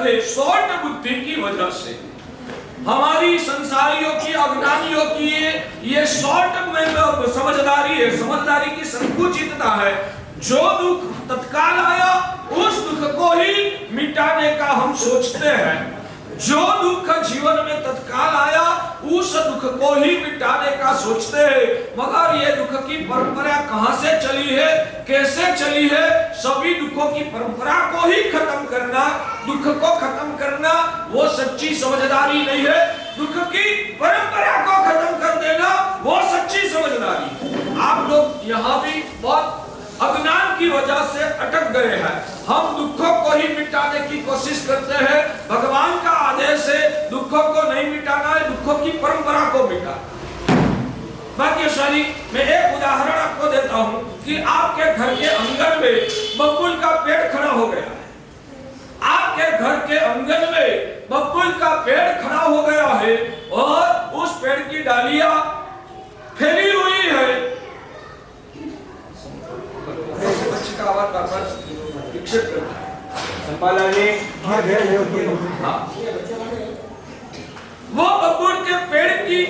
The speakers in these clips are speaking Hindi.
थे शॉर्ट बुद्धि की वजह से, हमारी संसारियों की, अज्ञानियों की ये शॉर्ट समझदारी है, समझदारी की संकुचितता है। जो दुख तत्काल आया उस दुख को ही मिटाने का हम सोचते हैं, जो दुख जीवन में तत्काल आया उस दुख को ही मिटाने का सोचते हैं। मगर ये दुख की परंपरा कहां से चली है, कैसे चली है? सभी दुखों की परंपरा को ही खत्म करना, दुख को खत्म करना वो सच्ची समझदारी नहीं है। दुख की परंपरा को खत्म कर देना वो सच्ची समझदारी। आप लोग यहाँ भी बहुत अज्ञान की वजह से अटक गए हैं। हम दुखों को ही मिटाने की कोशिश करते हैं। भगवान का आदेश है दुखों को नहीं मिटाना है, दुखों की परंपरा को मिटाना। भाग्यशाली मैं एक उदाहरण आपको देता हूं कि आपके घर के आंगन में बबूल का पेड़ खड़ा हो गया है। आपके घर के आंगन में बबूल का पेड़ खड़ा हो गया है और उस पेड़ की डालियां फैली हुई है। बच्चे का आवाज बार-बार विक्षेप करता है। वो बबूल के पेड़ की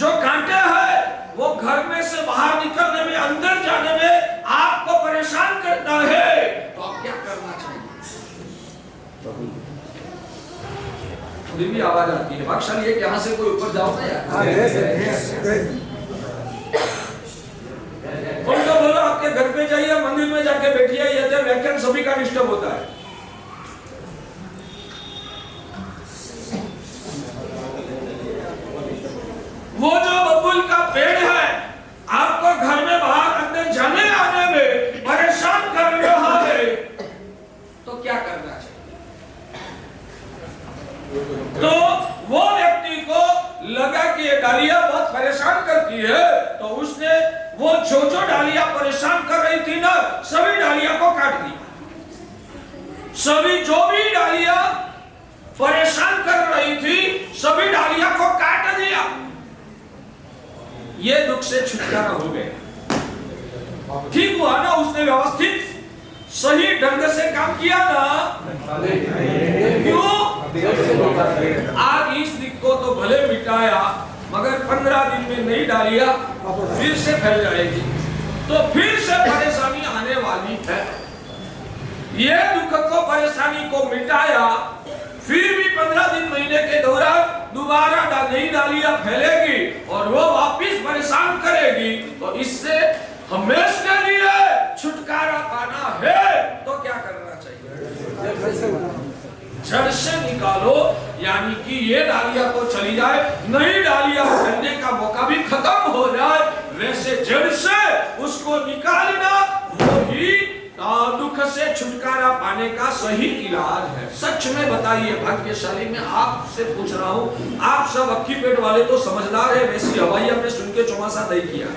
जो कांटे हैं वो घर में से बाहर निकलने में, अंदर जाने में आपको परेशान करता है, तो आप क्या करना चाहिए? थोड़ी भी आवाज आती है। भाग्यशाली है कि यहाँ से कोई ऊपर जाओ ना यार। उनको बोलो आपके घर पे जाइए, मंदिर में जाके बैठिए, ये तो व्याख्यान सभी का डिस्टर्ब होता है। वो जो बबूल का पेड़ है आपको घर में बाहर अंदर जाने आने में परेशान कर रहा है, तो क्या करना चाहिए? तो वो व्यक्ति को लगा कि ये डालियां बहुत परेशान करती है, तो उसने वो जो डालियां परेशान कर रही थी ना, सभी डालियां को काट दिया। सभी जो भी डालियां परेशान कर रही थी सभी डालियां को काट दिया। ये दुख से छुटकारा हो गया। ठीक हुआ ना? उसने व्यवस्थित सही ढंग से काम किया ना? क्यों? आज इस दिख को तो भले मिटाया, मगर 15 दिन में नई डालियां फिर से फैल जाएगी, तो फिर से परेशानी आने वाली है। ये दुख को, परेशानी को मिटाया, फिर भी 15 दिन महीने के दौरान दोबारा नई डालियां फैलेगी और वो वापिस परेशान करेगी। तो इससे हमेशा के लिए छुटकारा पाना है तो क्या करना चाहिए? जड़ से निकालो, यानी कि ये डालियां तो चली जाए, नई डालियां फैलने का मौका भी खत्म हो जाए, वैसे जड़ से उसको निकालना वही दुख से छुटकारा पाने का सही इलाज है। सच में बताइए भाग्यशाली, मैं आपसे पूछ रहा हूँ, आप सब अक्खी पेट वाले तो समझदार है, वैसी हवाई हमने सुन के चौमासा नहीं किया।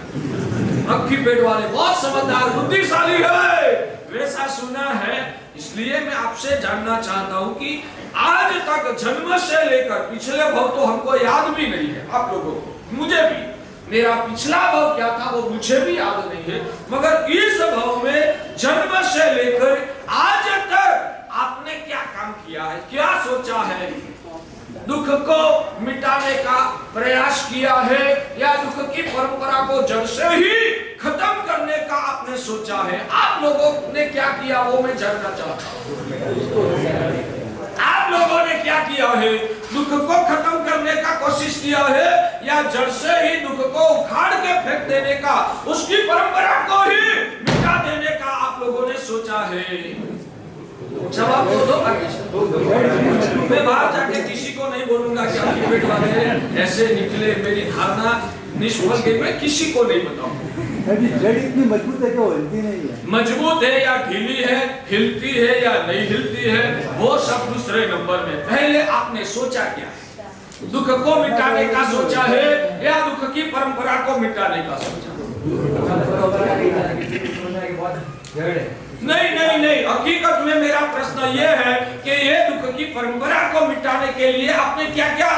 अक्खी पेट वाले बहुत समझदार, बुद्धिशाली है, वैसा सुना है। इसलिए मैं आपसे जानना चाहता हूँ कि आज तक जन्म से लेकर पिछले भव तो हमको याद भी नहीं है, आप लोगों को, मुझे भी, मेरा पिछला भव क्या था वो मुझे भी याद नहीं है, मगर इस भव में जन्म से लेकर आज तक आपने क्या काम किया है, क्या सोचा है? दुख को मिटाने का प्रयास किया है या दुख की परंपरा को जड़ से ही खत्म करने का आपने सोचा है? आप लोगों ने क्या किया वो मैं जानना चाहता हूँ। आप लोगों ने क्या किया है? दुख को खत्म करने का कोशिश किया है या जड़ से ही दुख को उखाड़ के फेंक देने का, उसकी परंपरा को ही मिटा देने का आप लोगों ने सोचा है? जवाब दो। मैं बाहर जाके किसी को नहीं बोलूंगा कि आपकी पेट वाले ऐसे निकले, मेरी धारणा निष्फल गई, मैं किसी को नहीं बताऊंगा। जड़ इतनी मजबूत है कि वो हिलती नहीं है। मजबूत है या ढीली है, हिलती है या नहीं हिलती है, वो सब दूसरे नंबर में। पहले आपने सोचा क्या? दुख को मिटाने का सोचा है या दुख की परंपरा को मिटाने का सोचा? नहीं नहीं नहीं, हकीकत में मेरा प्रश्न ये है कि ये दुख की परंपरा को मिटाने के लिए आपने क्या क्या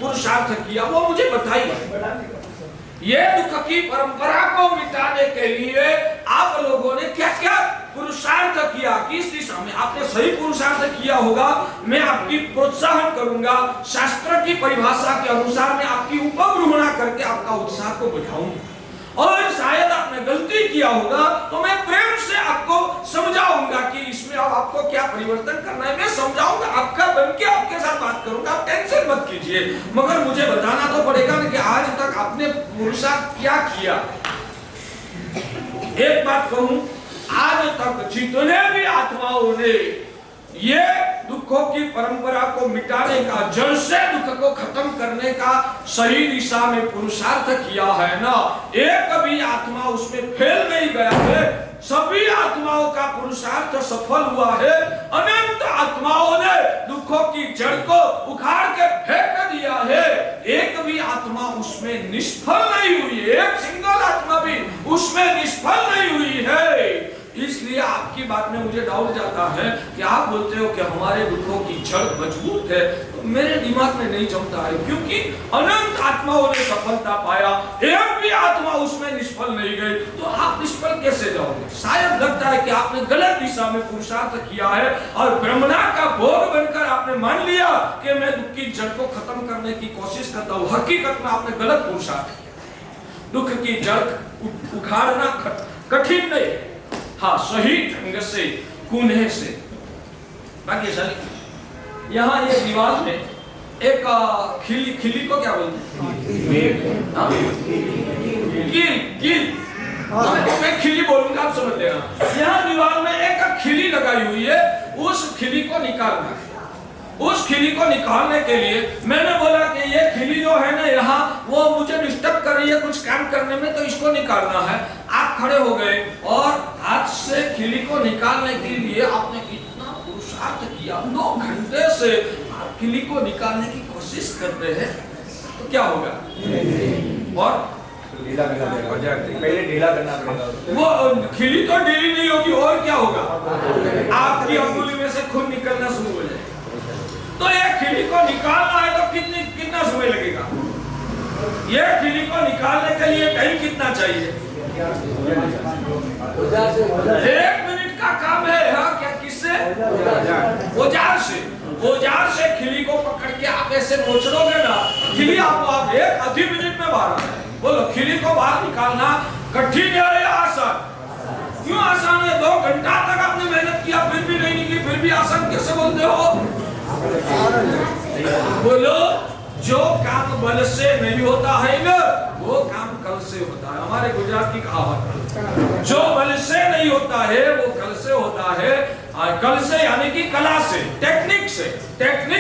पुरुषार्थ किया, वो मुझे बताइए। ये दुख की परंपरा को मिटाने के लिए आप लोगों ने क्या क्या पुरुषार्थ किया किस दिशा में, आपने सही पुरुषार्थ किया होगा, मैं आपकी प्रोत्साहन करूंगा, शास्त्र की परिभाषा के अनुसार मैं आपकी उपब्रूहणा करके आपका उत्साह को बढ़ाऊंगा। और शायद आपने गलती किया होगा तो मैं प्रेम से आपको समझाऊंगा कि इसमें अब आपको क्या परिवर्तन करना है, मैं समझाऊंगा, आपका बन के आपके साथ बात करूंगा, आप टेंशन मत कीजिए। मगर मुझे बताना तो पड़ेगा ना कि आज तक आपने पुरुषार्थ क्या किया। एक बात कहूं, आज तक जितने भी आत्माओं ने ये दुखों की परंपरा को मिटाने का, जड़ से दुख को खत्म करने का सही दिशा में पुरुषार्थ किया है ना, एक भी आत्मा उसमें फेल नहीं गया है। सभी आत्माओं का पुरुषार्थ सफल हुआ है। अनंत आत्माओं ने दुखों की जड़ को उखाड़ के फेंक दिया है। एक भी आत्मा उसमें निष्फल नहीं हुई है, एक सिंगल आत्मा भी उसमें निष्फल नहीं हुई है। इसलिए आपकी बात में मुझे डाउट जाता है कि आप बोलते हो कि हमारे दुखों की जड़ मजबूत है, तो मेरे दिमाग में नहीं जमता है, क्योंकि अनंत आत्माओं ने सफलता पाया, एक भी आत्मा उसमें निष्फल नहीं गई, तो आप निष्फल कैसे जाओगे? शायद लगता है कि आपने गलत दिशा में पुरुषार्थ किया है और ब्रह्मणा का भोग बनकर आपने मान लिया कि मैं दुख की जड़ को खत्म करने की कोशिश करता हूँ। हकीकत में आपने गलत पुरुषार्थ किया। दुख की जड़ उखाड़ना कठिन नहीं, हाँ सही ढंग से, कुन्हे से। बाकी चलिए, यहाँ ये दीवार में एक खिली को क्या बोलते हैं? मैं खिली बोलूंगा, आप समझ लेना। यहाँ दीवार में एक खिली लगाई हुई है, उस खिली को निकालना है। उस खिली को निकालने के लिए मैंने बोला कि ये खिली जो है ना यहाँ, वो मुझे डिस्टर्ब कर रही है कुछ काम करने में, तो इसको निकालना है। आप खड़े हो गए और हाथ से खिली को निकालने के लिए आपने कितना पुरुषार्थ किया, 2 घंटे से आप खिली को निकालने की कोशिश करते हैं, तो क्या होगा? और पहले ढीला करना पड़ेगा। वो खिली तो ढीली नहीं होगी, और क्या होगा? आपकी अंगुली में से खून निकलना शुरू हो जाएगा। तो ये खिली को निकालना है तो कितना समय लगेगा? ये खिली को निकालने के लिए टाइम कितना चाहिए? 1 मिनट का काम है। हाँ, क्या किससे? औजार से खिली को पकड़ के आप ऐसे मोचड़ोगे ना, खिली आपको आप 1 आधी मिनट में बाहर आए। बोलो, खिली को बाहर निकालना कठिन है या आसान? क्यों आसान है? 2 घंटा तक आपने मेहनत किया, फिर भी नहीं निकली, फिर भी आसान कैसे बोलते हो? बोलो, जो काम बल से नहीं होता है ना, वो काम कल से होता है। हमारे गुजरात की कहावत, जो बल से नहीं होता है वो कल से होता है। कल से यानी कि कला से, टेक्निक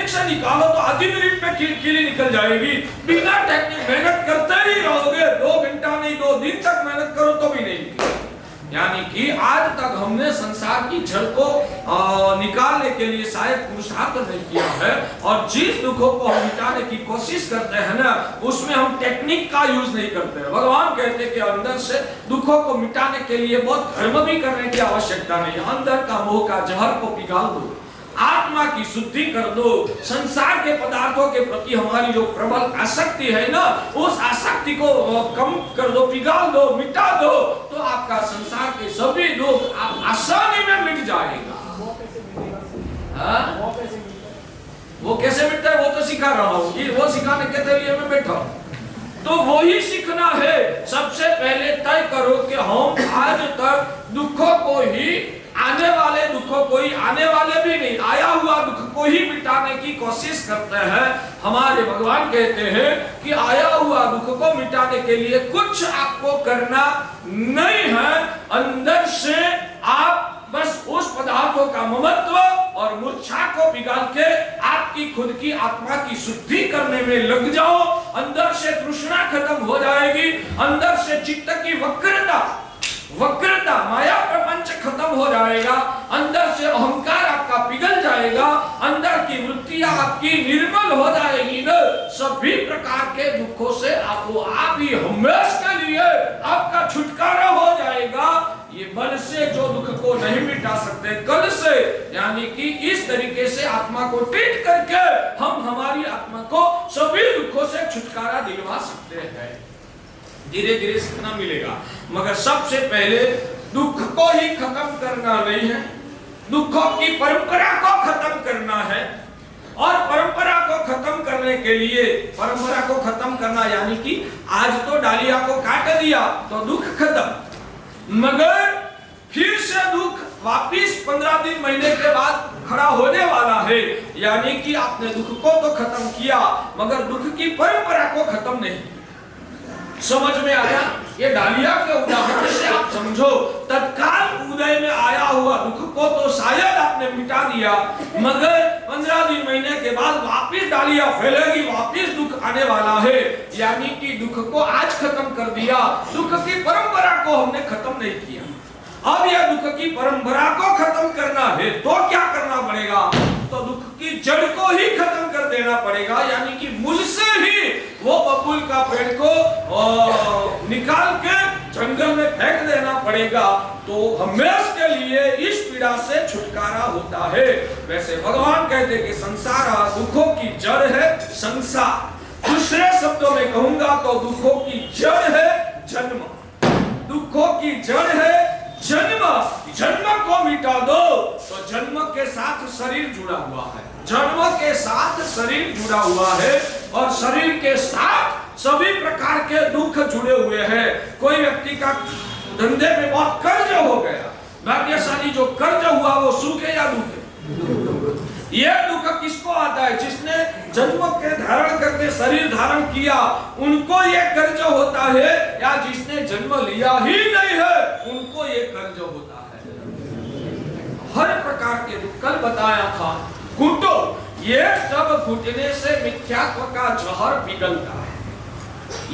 से निकालो तो आधी मिनट में खिली निकल जाएगी। बिना टेक्निक मेहनत करते ही रहोगे, 2 घंटा नहीं 2 दिन तक मेहनत करो तो भी नहीं। यानी कि आज तक हमने संसार की जड़ को निकालने के लिए शायद पुरुषार्थ नहीं किया है, और जिस दुखों को हम मिटाने की कोशिश करते हैं ना, उसमें हम टेक्निक का यूज नहीं करते हैं। भगवान कहते हैं कि अंदर से दुखों को मिटाने के लिए बहुत धर्म भी करने की आवश्यकता नहीं है। अंदर का मोह का जहर को पिघाल दो, आत्मा की शुद्धि कर दो। संसार के पदार्थों के प्रति हमारी जो प्रबल आसक्ति है ना, उस आसक्ति को कम कर दो, पिघाल दो, मिटा दो, तो आपका संसार के सभी दुख आप आसानी में मिट जाएगा। वो कैसे मिटता है वो तो सिखा रहा हूँ, वो सिखाने के लिए मैं बैठा हूँ। तो वही सीखना है। सबसे पहले तय करो कि हम आज तक दुखों को ही, आने वाले दुखों को ही, आने वाले भी नहीं, आया हुआ दुख को ही मिटाने की कोशिश करते हैं। हमारे भगवान कहते हैं कि आया हुआ दुख को मिटाने के लिए कुछ आपको करना नहीं है। अंदर से आप बस उस पदार्थों का ममत्व और मूर्छा को पिघाल के आपकी खुद की आत्मा की शुद्धि करने में लग जाओ। अंदर से तृष्णा खत्म हो जाएगी, अंदर से चित्त की वक्रता माया प्रपंच खत्म हो जाएगा, अंदर से अहंकार आपका पिघल जाएगा, अंदर की वृत्तियां आपकी निर्मल हो जाएगी न, सभी प्रकार के दुखों से आपको आप ही हमेशा के लिए आपका छुटकारा हो जाएगा। ये बल से जो दुख को नहीं मिटा सकते, कल से, यानी कि इस तरीके से आत्मा को ट्रीट करके हम हमारी आत्मा को सभी दुखों से छुटकारा दिलवा सकते हैं। धीरे धीरे सीखना मिलेगा, मगर सबसे पहले दुख को ही खत्म करना नहीं है, दुखों की परंपरा को खत्म करना है। और परंपरा को खत्म करने के लिए, परंपरा को खत्म करना यानी कि आज तो डालिया को काट दिया तो दुख खत्म, मगर फिर से दुख वापिस 15 दिन महीने के बाद खड़ा होने वाला है। यानी कि आपने दुख को तो खत्म किया मगर दुख की परंपरा को खत्म नहीं। समझ में आया? ये डालिया के उदाहरण से आप समझो, तत्काल उदय में आया हुआ दुख को तो शायद आपने मिटा दिया, मगर 15 दिन महीने के बाद वापिस डालिया फैलेगी, वापिस दुख आने वाला है। यानी कि दुख को आज खत्म कर दिया, दुख की परंपरा को हमने खत्म नहीं किया। अब यह दुख की परंपरा को खत्म करना है तो क्या करना पड़ेगा? तो दुख की जड़ को ही खत्म कर देना पड़ेगा, यानी कि मूल से ही वो बबूल का पेड़ को निकाल के जंगल में फेंक देना पड़ेगा, तो हमेशा के लिए इस पीड़ा से छुटकारा होता है। वैसे भगवान कहते कि संसार दुखों की जड़ है, संसार। दूसरे शब्दों में कहूंगा तो दुखों की जड़ है जन्म, दुखों की जड़ है जन्म। जन्म को मिटा दो तो जन्म के साथ शरीर जुड़ा हुआ है, जन्म के साथ शरीर जुड़ा हुआ है और शरीर के साथ सभी प्रकार के दुख जुड़े हुए हैं। कोई व्यक्ति का धंधे में बहुत कर्ज हो गया, भाग्यशाली जो कर्ज हुआ वो सुख है या दुख है? यह दुख किसको आता है? जिसने जन्म के धारण करके शरीर धारण किया उनको ये कर्ज होता है, या जिसने जन्म लिया ही नहीं है उनको ये कर्ज होता है। हर प्रकार के दुख कल बताया था, घुटो, ये सब घुटने से मिथ्यात्व का जहर पिघलता है।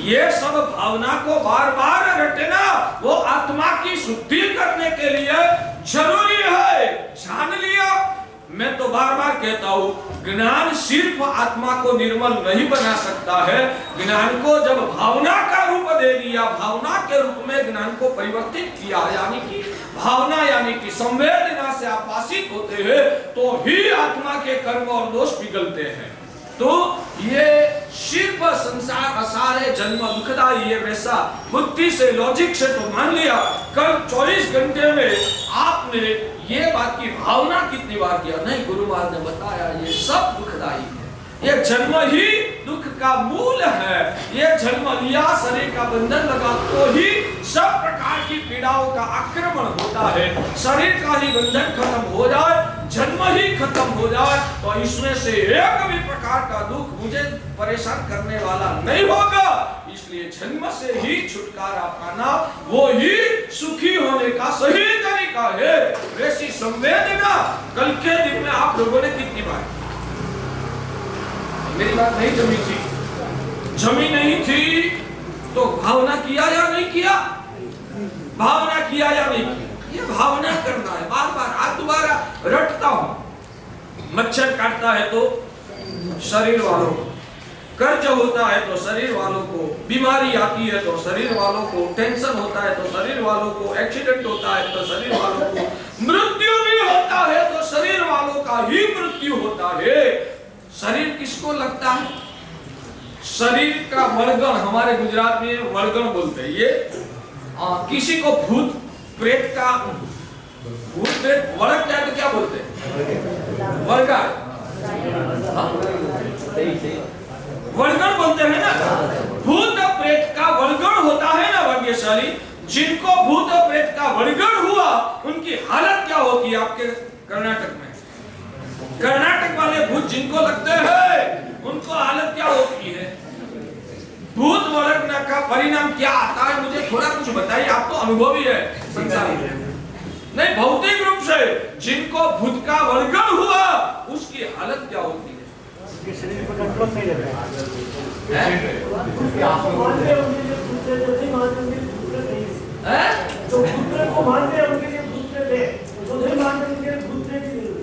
ये सब भावना को बार बार रटना वो आत्मा की शुद्धि करने के लिए जरूरी है। जान लिया? मैं तो बार बार कहता हूँ, ज्ञान सिर्फ आत्मा को निर्मल नहीं बना सकता है, ज्ञान को जब भावना का रूप दे दिया, भावना के रूप में ज्ञान को परिवर्तित किया, यानी कि भावना यानी कि संवेदना से आप वासित होते हैं तो ही आत्मा के कर्म और दोष पिघलते हैं। तो ये सिर्फ संसार असार है, जन्म दुखदाई है, वैसा बुद्धि से लॉजिक से तो मान लिया। कल 24 घंटे में आपने ये बात की भावना कितनी बार किया? नहीं, गुरु महाराज ने बताया ये सब दुखदाई है, ये जन्म ही दुख का मूल है। ये जन्म लिया, शरीर का बंधन लगा तो ही सब प्रकार की पीड़ाओं का आक्रमण होता है। शरीर का ही बंधन खत्म हो जाए, जन्म ही खत्म हो जाए तो इसमें से एक भी प्रकार का दुख मुझे परेशान करने वाला नहीं होगा। इसलिए जन्म से ही छुटकारा पाना वो ही सुखी होने का सही तरीका है। वैसी संवेदना कल के दिन में आप लोगों ने कितनी बार, मेरी बात नहीं जमी थी, जमी नहीं थी तो भावना किया या नहीं किया? भावना किया या नहीं किया? ये भावना करना है बार बार। आज दोबारा रटता हूं, मच्छर काटता है तो शरीर वालों को, कर्ज होता है तो शरीर वालों को, बीमारी आती है तो शरीर वालों को, टेंशन होता है तो शरीर वालों को, एक्सीडेंट होता है तो शरीर वालों को, मृत्यु भी होता है तो शरीर वालों का ही मृत्यु होता है। शरीर किसको लगता है? शरीर का वड़गण, हमारे गुजरात में वड़गण बोलते हैं। ये किसी को भूत प्रेत का, भूत प्रेत वड़क जाए तो क्या बोलते हैं? वड़गा, वड़गण बोलते हैं ना। भूत प्रेत का वड़गण होता है ना भाग्यशाली, जिनको भूत प्रेत का वड़गण हुआ उनकी हालत क्या होती है? आपके कर्नाटक में, कर्नाटक वाले भूत जिनको लगते हैं उनको हालत क्या होती है? भूत वड़गना का परिणाम क्या आता है? मुझे थोड़ा कुछ बताइए, आप तो अनुभवी है संसार में। नहीं, भौतिक रूप से जिनको भूत का वड़गण हुआ उसकी हालत क्या होती है? उसके शरीर पर कंट्रोल नहीं रहता है।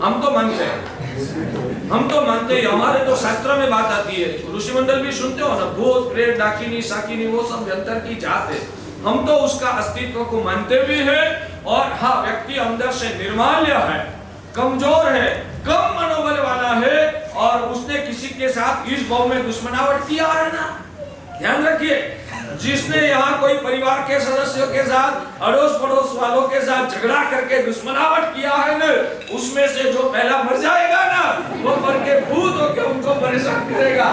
हम तो मानते हैं, हम तो मानते हैं, हमारे तो शास्त्र में बात आती है, ऋषि मंडल भी सुनते हो ना, भूत प्रेत डाकिनी साकिनी वो सब यंत्र की जात है। हम तो उसका अस्तित्व को मानते भी हैं। और हाँ, व्यक्ति अंदर से निर्माल्य है, कमजोर है, कम मनोबल वाला है और उसने किसी के साथ इस भाव में दुश्मनावट किया है ना, ध्यान रखिए। जिसने यहाँ कोई परिवार के सदस्यों के साथ, अड़ोस पड़ोस वालों के साथ झगड़ा करके दुश्मनावट किया है ना, उसमें से जो पहला मर जाएगा ना, वो मर के भूत होकर उनको परेशान करेगा।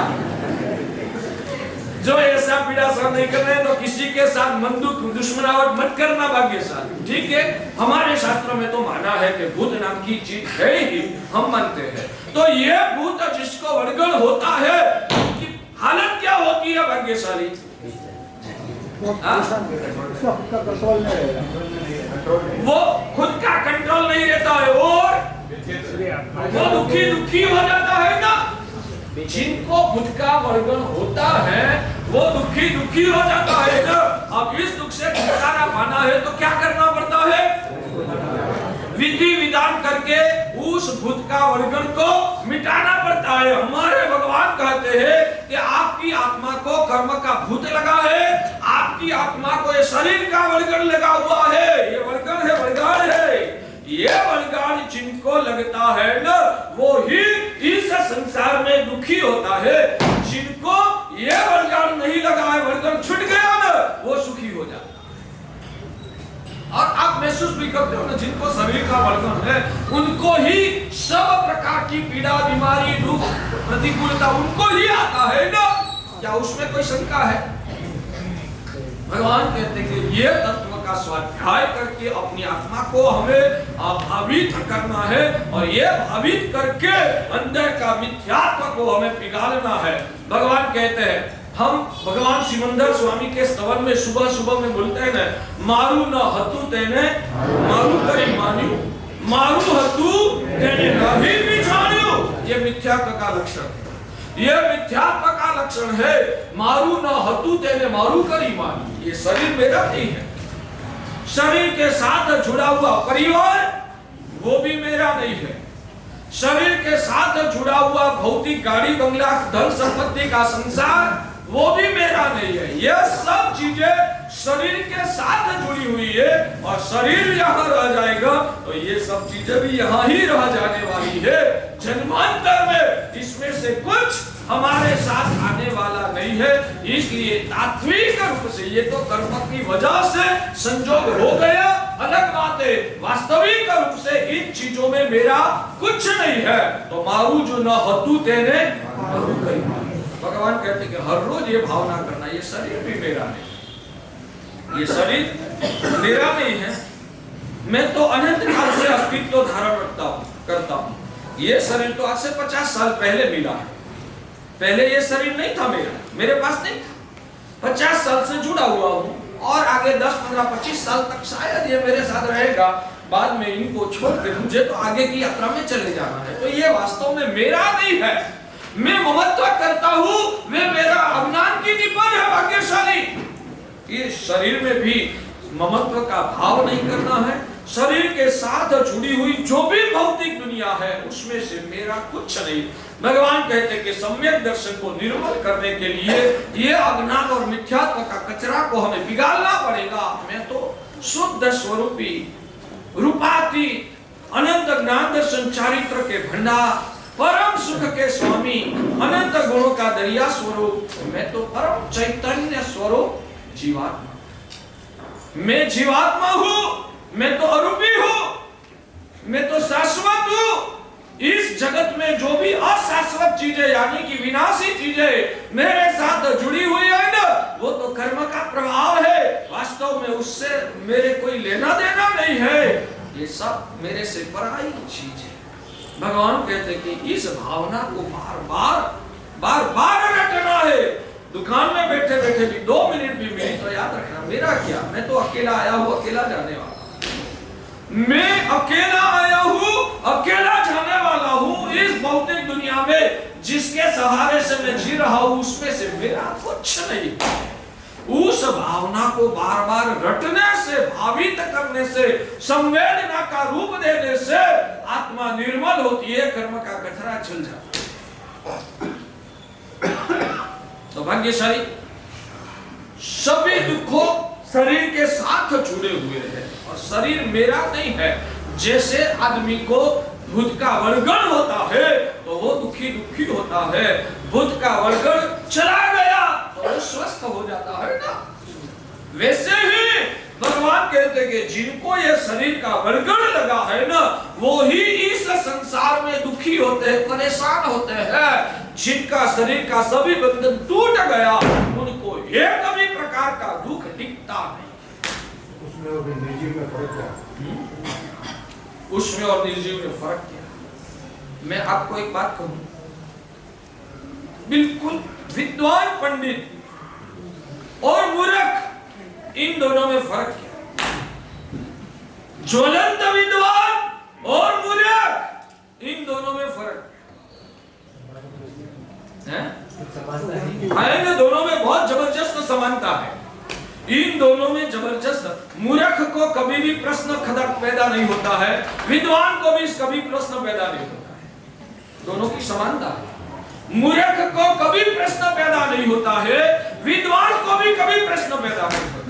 जो ऐसा पीड़ा सहन नहीं कर रहे हैं तो किसी के साथ मन दुख दुश्मनावट मत करना भाग्यशाली। ठीक है, हमारे शास्त्रों में तो माना है कि भूत नाम की चीज है ही, हम मानते हैं। तो ये भूत जिसको वड़गड़ होता है उसकी हालत क्या होती है भाग्यशाली? वो खुद का कंट्रोल नहीं रहता है और वो दुखी हो जाता है ना। जिनको खुद का वर्गन होता है वो दुखी हो जाता है ना। अब इस दुख से छुटकारा पाना है तो क्या करना पड़ता है? विधि विधान करके उस भूत का वर्गन को मिटाना पड़ता है। हमारे भगवान कहते हैं कि आपकी आत्मा को कर्म का भूत लगा है, आपकी आत्मा को ये शरीर का वर्गन लगा हुआ है। ये वर्गन है, वर्गान है। ये वर्गान जिनको लगता है ना, वो ही इस संसार में दुखी होता है। जिनको ये वर्गान नहीं लगा है, वर्गन छूट गया ना, वो सुखी हो जाता है। और आप महसूस भी करते हो ना, जिनको शरीर का वर्गन है उनको ही सब प्रकार की पीड़ा, बीमारी, दुख, प्रतिकूलता उनको ही आता है ना। क्या उसमें कोई शंका है? भगवान कहते हैं कि ये तत्व का स्वाध्याय करके अपनी आत्मा को हमें भावित करना है और ये भावित करके अंदर का मिथ्यात्व को हमें पिघालना है। भगवान कहते हैं, हम भगवान सिमंदर स्वामी के स्तवन में सुबह में बोलते हैं ना, मारू न हतु तेने मारू करी मान्यू, मारू हतु तेने नहीं बिछान्यू। ये मिथ्यात्व का लक्षण है। ये मिथ्यात्व का लक्षण है। मारू न हतु तेने मारू करी मान्यू। ये शरीर मेरा नहीं है। शरीर के साथ जुड़ा हुआ परिवार वो भी मेरा नहीं है। शरीर के साथ जुड़ा हुआ भौतिक गाड़ी बंगला धन संपत्ति का संसार वो भी मेरा नहीं है। ये सब चीजें शरीर के साथ जुड़ी हुई है और शरीर यहाँ रह जाएगा तो ये सब चीजें भी यहाँ ही रह जाने वाली है। जन्मांतर में इसमें से कुछ हमारे साथ आने वाला नहीं है। इसलिए तात्विक रूप से ये तो कर्म की वजह से संजोग हो गया, अलग बात है। वास्तविक रूप से इन चीजों में मेरा कुछ नहीं है। तो मारू जो न हतु तेने मारू करी। भगवान कहते कि हर रोज ये भावना करना, ये शरीर भी मेरा नहीं, ये शरीर मेरा नहीं है। मैं तो अनंत काल से अस्तित्व धारण करता हूँ। ये शरीर तो आज से 50 साल पहले मिला है। पहले ये शरीर नहीं था मेरे पास नहीं था। 50 साल से जुड़ा हुआ हूँ और आगे 10, 15, 25 साल तक शायद ये मेरे साथ रहेगा। बाद में इनको छोड़ के मुझे तो आगे की यात्रा में चले जाना है। तो ये वास्तव में मेरा नहीं है। मैं ममत्व करता हूँ, वे मेरा अज्ञान की निपज है भाग्यशाली। इस शरीर में भी ममत्व का भाव नहीं करना है। शरीर के साथ जुड़ी हुई जो भी भौतिक दुनिया है उसमें से मेरा कुछ नहीं। भगवान कहते कि सम्यक दर्शन को निर्मल करने के लिए ये अज्ञान और मिथ्यात्व का कचरा को हमें पिघालना पड़ेगा। मैं तो शुद्ध स्वरूपी रूपाती अनंत ज्ञान दर्शन चारित्र के भंडार, परम सुख के स्वामी, अनंत गुणों का दरिया स्वरूप, मैं तो परम चैतन्य स्वरूप जीवात्मा। मैं जीवात्मा हूँ, मैं तो अरूपी हूँ, मैं तो शाश्वत हूँ। इस जगत में जो भी अशाश्वत चीजें यानी कि विनाशी चीजें मेरे साथ जुड़ी हुई है ना, वो तो कर्म का प्रभाव है। वास्तव में उससे मेरे कोई लेना देना नहीं है। ये सब मेरे से पराई चीज है। भगवान कहते कि इस भावना को बार बार रटना है। दुकान में बैठे बैठे भी 2 मिनट भी मिली तो याद रखना, मेरा क्या, मैं तो अकेला आया हूँ, अकेला जाने वाला। मैं अकेला आया हूँ, अकेला जाने वाला हूँ। इस भौतिक दुनिया में जिसके सहारे से मैं जी रहा हूँ उसमें से मेरा कुछ नहीं। उस भावना को बार बार रटने से, भावित करने से, संवेदना का रूप देने से आत्मा निर्मल होती है, कर्म का कचरा चल जाता है। तो भाग्यशाली सभी दुखों शरीर के साथ जुड़े हुए हैं और शरीर मेरा नहीं है। जैसे आदमी को भूत का वर्गण होता है तो वो दुखी होता है। भूत का वर्गण चला गया तो वो स्वस्थ हो जाता है ना। वैसे ही भगवान कहते कि जिनको ये शरीर का बड़गड़ लगा है ना, वो ही इस संसार में दुखी होते हैं, परेशान होते हैं। जिनका शरीर का सभी बंधन टूट गया, उनको एक भी प्रकार का दुख दिखता नहीं। उसमें और निर्जीव में फर्क क्या है? उसमें और निर्जीव में फर्क क्या है? मैं आपको एक बात कहूं, बिल्कुल विद्वान पंडित और मूर्ख, इन दोनों में फर्क क्या है? ज्वलंत विद्वान और मूर्ख, इन दोनों में फर्क है? इन दोनों में बहुत जबरदस्त समानता है। इन दोनों में जबरदस्त, मूर्ख को कभी भी प्रश्न खदक पैदा नहीं होता है, विद्वान को भी कभी प्रश्न पैदा नहीं होता है। दोनों की समानता है। मूर्ख को कभी प्रश्न पैदा नहीं होता है, विद्वान को भी कभी प्रश्न पैदा नहीं होता है।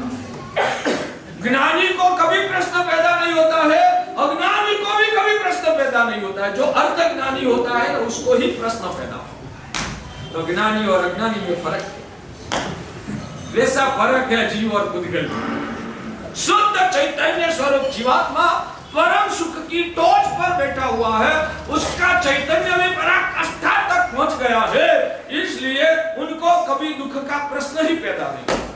ज्ञानी को कभी प्रश्न पैदा नहीं होता है, अज्ञानी को भी कभी प्रश्न पैदा नहीं होता है। जो अर्थ ज्ञानी होता है उसको ही प्रश्न पैदा होता है। तो ज्ञानी और अज्ञानी में फर्क है। वैसा फर्क है जीव और पुद्गल। शुद्ध चैतन्य स्वरूप जीवात्मा परम सुख की टोच पर बैठा हुआ है, उसका चैतन्य में पराकाष्ठा तक पहुंच गया है, इसलिए उनको कभी दुख का प्रश्न ही पैदा नहीं होता,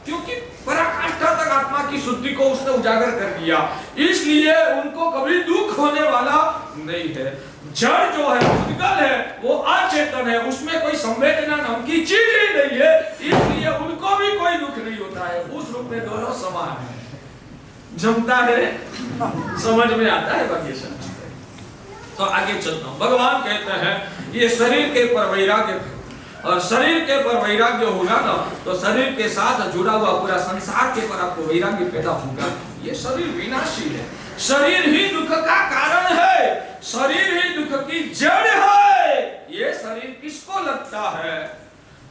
क्योंकि पराकाष्ठा तक आत्मा की शुद्धि को उसने उजागर कर दिया, इसलिए उनको कभी दुख होने वाला नहीं है। जड़ जो है, पुद्गल है, वो अचेतन है, उसमें कोई संवेदना नाम की चीज ही नहीं है, इसलिए उनको भी कोई दुख नहीं होता है। उस रूप में दोनों समान है। जमता है, समझ में आता है बाकी सब। तो आगे चलता हूं। भगवान कहते हैं ये शरीर के पर वैराग्य, और शरीर के पर वैराग्य होगा ना, तो शरीर के साथ जुड़ा हुआ पूरा संसार के पर आपको वैराग्य पैदा होगा। ये शरीर विनाशी है, शरीर ही दुख का कारण है, शरीर ही दुख की जड़ है। ये शरीर किसको लगता है?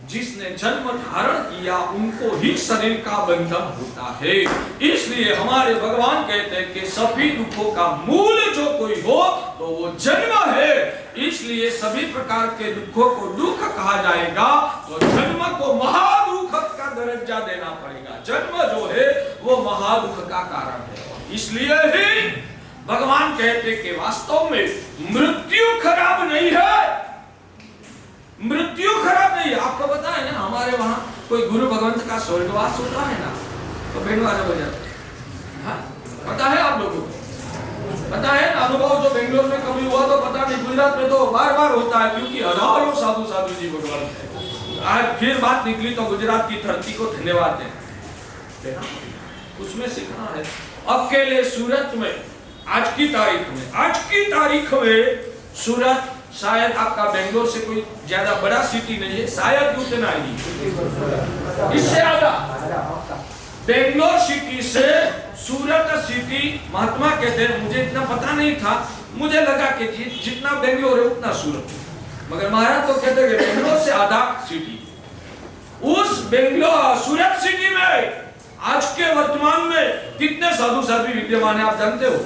जिसने जन्म धारण किया उनको ही शरीर का बंधन होता है। इसलिए हमारे भगवान कहते हैं कि सभी दुखों का मूल जो कोई हो तो वो जन्म है। इसलिए सभी प्रकार के दुखों को दुख कहा जाएगा, तो जन्म को महादुख का दर्जा देना पड़ेगा। जन्म जो है वो महादुख का कारण है। इसलिए ही भगवान कहते कि वास्तव में मृत्यु खराब नहीं है, मृत्यु खराब नहीं है। आपको पता है ना, हमारे वहां कोई गुरु भगवंत का स्वर्गवास होता है ना, तो बैंड वाले बजाते हैं। हाँ? पता है आप लोगों को? पता है ना? अनुभव जो बेंगलोर में कभी हुआ तो पता नहीं, गुजरात में तो बार बार होता है, क्योंकि हजारों साधु साधु जी भगवान है। आज फिर बात निकली तो गुजरात की धरती को धन्यवाद दें। उसमें सीखना है। अकेले सूरत में आज की तारीख में सूरत शायद आपका बेंगलोर से कोई ज्यादा बड़ा सिटी नहीं है, शायद उतना ही, इससे ज्यादा बेंगलोर सिटी से सूरत सिटी, महात्मा कहते हैं, मुझे इतना पता नहीं था, मुझे लगा कि जितना बेंगलोर है उतना सूरत, मगर महाराज तो कहते हैं बेंगलोर से आधा सिटी। उस बेंगलोर सूरत सिटी में आज के वर्तमान में कितने साधु साध्वी विद्यमान है आप जानते हो?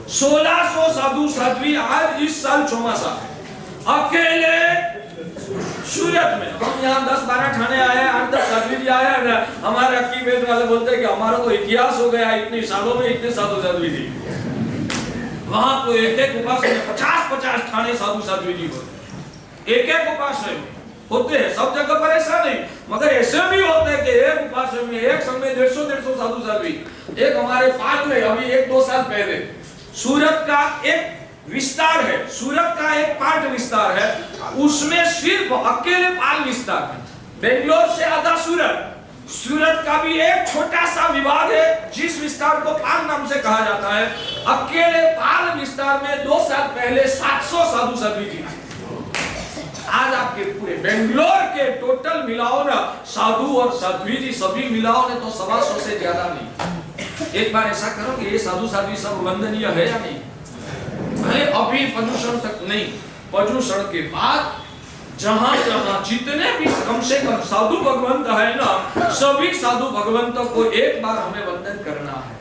1600 साधु साध्वी आज इस साल चौमासा अकेले सूरत में। हम यहाँ 10-12 ठाणे आए, 8-10 साध्वी जी आए ना, हमारे अक्की वेद वाले बोलते हैं कि हमारा तो इतिहास हो गया, इतने सालों में इतने साधु साध्वी जी। वहां तो एक उपासक में 50-50 ठाणे साधु साध्वी जी होते, एक उपासक में होते हैं। सब जगह पर ऐसा नहीं, मगर ऐसे भी होते हैं कि एक उपासक में एक समय 150-150 साधु साध्वी। एक हमारे पास में अभी 1-2 साल पहले सूरत का एक विस्तार है, सूरत का एक पार्ट विस्तार है, उसमें सिर्फ अकेले पाल विस्तार है। बेंगलोर से आधा सूरत का भी एक छोटा सा विभाग है जिस विस्तार को पाल नाम से कहा जाता है। अकेले पाल विस्तार में 2 साल पहले 700 साधु साध्वी जी। आज आपके पूरे बेंगलोर के टोटल मिलाओ ना, साधु और साध्वी जी सभी मिलाओ ने तो 125 से ज्यादा नहीं। एक बार ऐसा करो कि ये साधु साध्वी सब वंदनीय है या नहीं? अभी प्रदूषण तक नहीं, प्रदूषण के बाद जहां जहां जितने भी कम से कम साधु भगवंत है ना, सभी साधु भगवंतों को एक बार हमें वंदन करना है।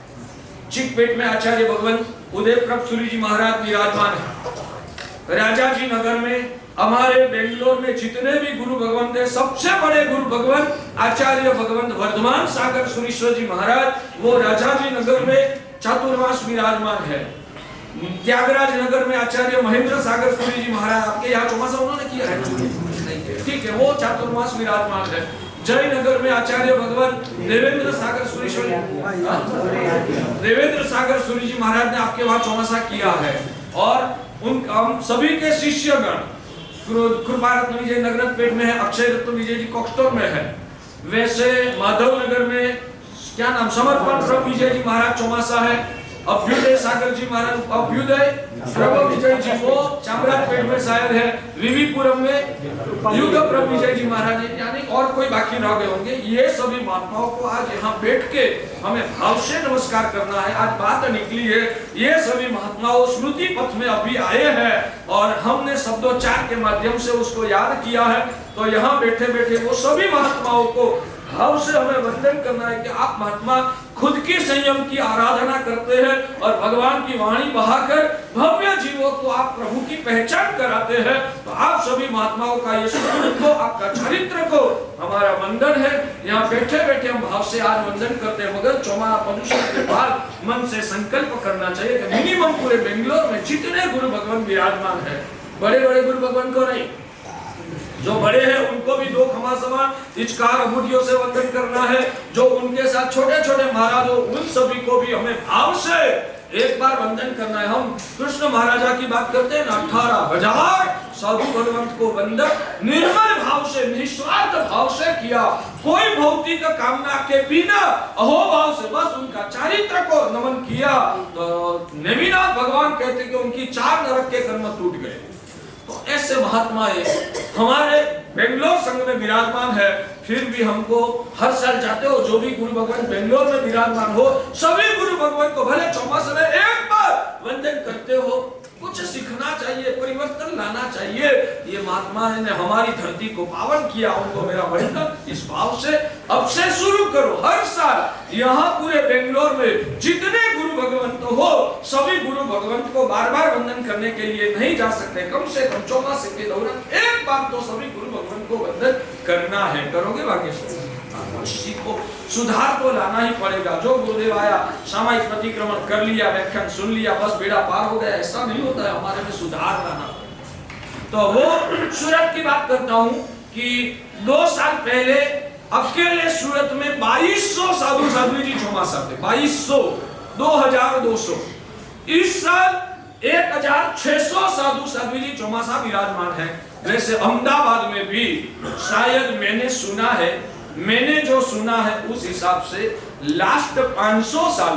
चिकपेट में आचार्य भगवंत उदय प्रभ सूरी जी महाराज विराजमान है। राजाजी नगर में हमारे बेंगलोर में जितने भी गुरु भगवंत है, सबसे बड़े गुरु भगवंत आचार्य भगवंत वर्धमान सागर सुरेश्वर जी महाराज, वो राजाजी नगर में चातुर्मास विराजमान है। त्यागराज नगर में आचार्य महेंद्र सागर सूरी जी महाराज, आपके यहाँ चौमासा उन्होंने किया है, ठीक है, वो चातुर्मास विराजमान है। जयनगर में आचार्य भगवान देवेंद्र सागर सुरेश्वर देवेंद्र सागर सूरी जी महाराज ने आपके वहां चौमासा किया है। और उन हम सभी के शिष्यगण कृपा रत्न विजय नगरपेट में है, अक्षय रत्न विजय जी कॉक्सटोर में है। वैसे माधव नगर में क्या नाम समर्पण प्रभु विजय जी महाराज चौमासा है। अभ्युदय सागर जी महाराज, अभ्युदय प्रभु विजय जी वो चामराजपेट में शायद है। विविपुरम में युग प्रभु विजय जी महाराज, यानी और कोई बाकी रह गए होंगे। ये सभी महात्माओं को आज यहाँ बैठ के हमें भाव से नमस्कार करना है। आज बात निकली है, ये सभी महात्माओं स्मृति पथ में अभी आए हैं और हमने शब्दोच्चार के माध्यम से उसको याद किया है। तो यहाँ बैठे बैठे वो सभी महात्माओं को भाव से हमें वंदन करना है कि आप महात्मा खुद की संयम की आराधना करते हैं और भगवान की वाणी बहाकर भव्य जीवों को आप प्रभु की पहचान कराते हैं। तो आप सभी महात्माओं का ये स्वरूप को, आपका चरित्र को हमारा वंदन है। यहाँ बैठे बैठे हम भाव से आज वंदन करते हैं, मगर चौमा प्रदूषण के बाद मन से संकल्प करना चाहिए कि मिनिमम पूरे बेंगलोर में जितने गुरु भगवान विराजमान है, बड़े बड़े गुरु भगवान को नहीं, जो बड़े हैं उनको भी दो खमा समान इचकार बुढ़ियों से वंदन करना है। जो उनके साथ छोटे छोटे महाराज हो, उन सभी को भी हमें भाव से एक बार वंदन करना है। हम कृष्ण महाराजा की बात करते हैं ना, 18,000 साधु भगवंत को वंदन निर्मल भाव से, निस्वार्थ भाव से किया, कोई भौतिक कामना के बिना अहोभाव से बस उनका चरित्र को नमन किया। तो नेमिनाथ भगवान कहते कि उनकी 4 नरक के कर्म टूट गए। तो ऐसे महात्मा हमारे बेंगलोर संघ में विराजमान है। फिर भी हमको हर साल जाते हो, जो भी गुरु भगवान बेंगलोर में विराजमान हो, सभी गुरु भगवान को भले चौमासे में एक बार वंदन करते हो। कुछ सीखना चाहिए, परिवर्तन लाना चाहिए। ये महात्मा ने हमारी धरती को पावन किया, उनको मेरा वंदन इस भाव से अब से शुरू करो। हर साल यहाँ पूरे बेंगलोर में जितने गुरु भगवंत हो, सभी गुरु भगवंत को बार बार वंदन करने के लिए नहीं जा सकते, कम से कम चौमासे के दौरान एक बार तो सभी गुरु भगवंत को वंदन करना है। करोगे भाग्यशाली, सीखो, सुधार तो लाना ही पड़ेगा। जो गुरुदेव आया, सामायिक प्रतिक्रमण कर लिया, व्याख्यान सुन लिया, बस बेड़ा पार हो गया, ऐसा नहीं होता है। हमारे में सुधार लाना। तो वो सूरत की बात करता हूँ कि 2 साल पहले अकेले सूरत में 2200 साधु साध्वी जी चौमासा थे, 2200, 2200। इस साल 1600 साधु साध्वी जी चौमासा विराजमान है। वैसे अहमदाबाद में भी शायद मैंने सुना है, मैंने जो सुना है उस हिसाब से लास्ट 500 साल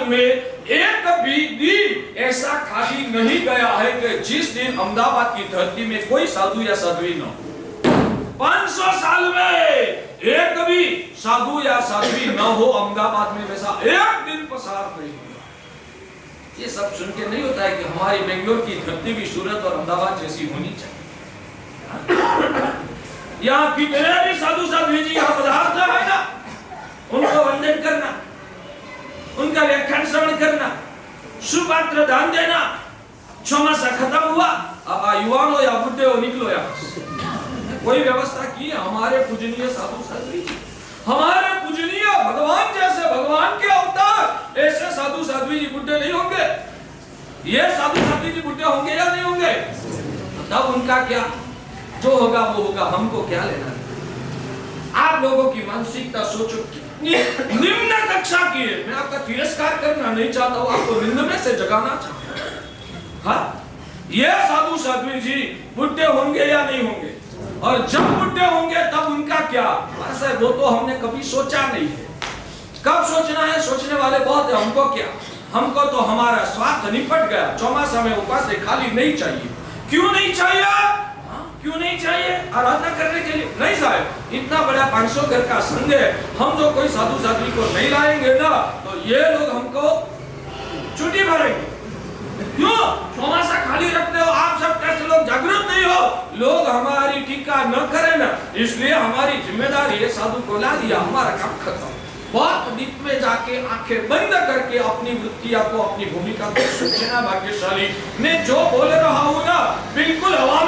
में एक भी ऐसा खाली नहीं गया है कि जिस दिन अहमदाबाद की धरती में कोई साधु या साध्वी न हो। 500 साल में एक भी साधु या साध्वी न हो अहमदाबाद में, वैसा एक दिन पसार नहीं हुआ। ये सब सुन के नहीं होता है कि हमारी बेंगलोर की धरती भी सूरत और अहमदाबाद जैसी होनी चाहिए। यहाँ कितने भी साधु साध्वी जी यहाँ पधारते हैं ना, उनको वंदन करना, उनका व्याख्यान श्रवण करना, सुपात्र दान देना। चौमासा खत्म हुआ, अब युवान हो या बुढ़े हो, निकलो यहाँ। कोई व्यवस्था की है हमारे पूजनीय साधु साध्वी जी, हमारे पूजनीय भगवान जैसे भगवान के अवतार, ऐसे साधु साध्वी जी बुढ़े नहीं होंगे। ये साधु साध्वी जी बुढ़े होंगे या नहीं होंगे, तब उनका क्या, जो होगा वो होगा, हमको क्या लेना। आप लोगों की मानसिकता सोचो, कितनी निम्न कक्षा की है। मैं आपका तिरस्कार करना नहीं चाहता हूँ, आपको निम्न में से जगाना चाहता हूँ। हाँ, ये साधु साध्वी जी बुढ़े होंगे या नहीं होंगे, और जब बुढ़े होंगे तब उनका क्या, ऐसा वो तो हमने कभी सोचा नहीं है। कब सोचना है, सोचने वाले बहुत है। हमको क्या, हमको तो हमारा स्वार्थ निपट गया। चौमासा में उपास खाली नहीं चाहिए। क्यों नहीं चाहिए, क्यों नहीं चाहिए? आराधना करने के लिए नहीं साहब, इतना बड़ा 500 घर का संघ है, हम जो कोई साधु साध्वी को नहीं लाएंगे ना, तो ये लोग हमको छुट्टी भरेंगे। क्यों चौमासा खाली रखते हो? आप सब टेस्ट लोग जागरूक नहीं हो, लोग हमारी टीका न करें ना, इसलिए हमारी जिम्मेदारी है साधु को ला दिया, हमारा काम खत्म। बहुत डीप में जाके आंखें बंद करके अपनी वृत्तियां को, अपनी भूमिका को सोचना भाग्यशाली। मैं जो बोल रहा हूं ना, बिल्कुल हवा में